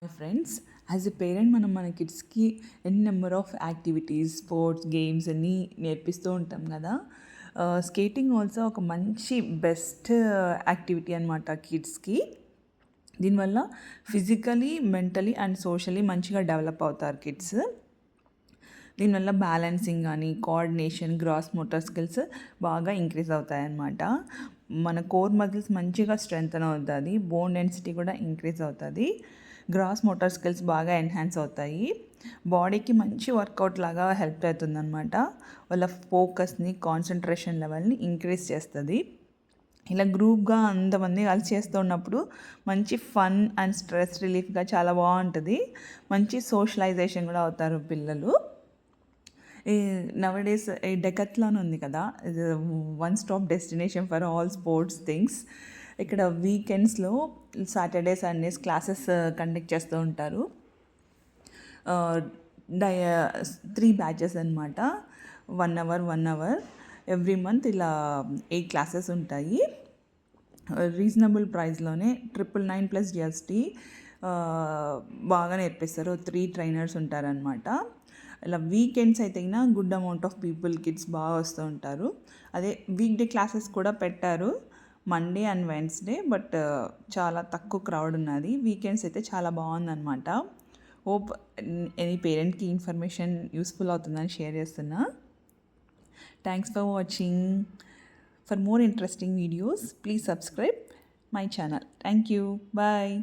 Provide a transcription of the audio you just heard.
Friends, as a parent మనం మన కిడ్స్కి ఎన్ని number of activities, sports, games అన్నీ నేర్పిస్తూ ఉంటాం కదా. స్కేటింగ్ ఆల్సో ఒక మంచి బెస్ట్ యాక్టివిటీ అనమాట కిడ్స్కి. దీనివల్ల ఫిజికలీ, మెంటలీ అండ్ సోషలీ మంచిగా డెవలప్ అవుతారు కిడ్స్. దీనివల్ల బ్యాలెన్సింగ్ కానీ, కోఆర్డినేషన్, గ్రాస్ మోటార్ స్కిల్స్ బాగా ఇంక్రీజ్ అవుతాయన్నమాట. మన కోర్ మజిల్స్ మంచిగా స్ట్రెంగ్తన్ అవుతుంది, బోన్ డెన్సిటీ కూడా ఇంక్రీజ్ అవుతుంది, గ్రాస్ మోటార్ స్కిల్స్ బాగా ఎన్హాన్స్ అవుతాయి, బాడీకి మంచి వర్కౌట్ లాగా హెల్ప్ అవుతుంది అనమాట. వాళ్ళ ఫోకస్ని, కాన్సన్ట్రేషన్ లెవెల్ని ఇంక్రీజ్ చేస్తుంది. ఇలా గ్రూప్గా అంతమంది కలిసి చేస్తూ ఉన్నప్పుడు మంచి ఫన్ అండ్ స్ట్రెస్ రిలీఫ్గా చాలా బాగుంటుంది. మంచి సోషలైజేషన్ కూడా అవుతారు పిల్లలు. ఈ నవడేస్ ఈ డెకత్లాన్ ఉంది కదా, one stop destination for all sports things. ఇక్కడ వీకెండ్స్లో సాటర్డే సండేస్ క్లాసెస్ కండక్ట్ చేస్తూ ఉంటారు. 3 బ్యాచెస్ అనమాట, 1 hour 1 hour ఎవ్రీ మంత్. ఇలా 8 క్లాసెస్ ఉంటాయి. రీజనబుల్ ప్రైస్లోనే 999 ప్లస్ జిఎస్టీ బాగా నేర్పిస్తారు. 3 ట్రైనర్స్ ఉంటారనమాట. ఇలా వీకెండ్స్ అయితే good amount of people, kids బాగా వస్తూ ఉంటారు. అదే వీక్ డే క్లాసెస్ కూడా పెట్టారు, మండే అండ్ వెన్స్డే, బట్ చాలా తక్కువ క్రౌడ్ ఉన్నది. వీకెండ్స్ అయితే చాలా బాగుందన్నమాట. హోప్ ఎనీ పేరెంట్కి ఇన్ఫర్మేషన్ యూస్ఫుల్ అవుతుందని షేర్ చేస్తున్నా. Thanks for watching. For more interesting videos, please subscribe my channel. Thank you. Bye.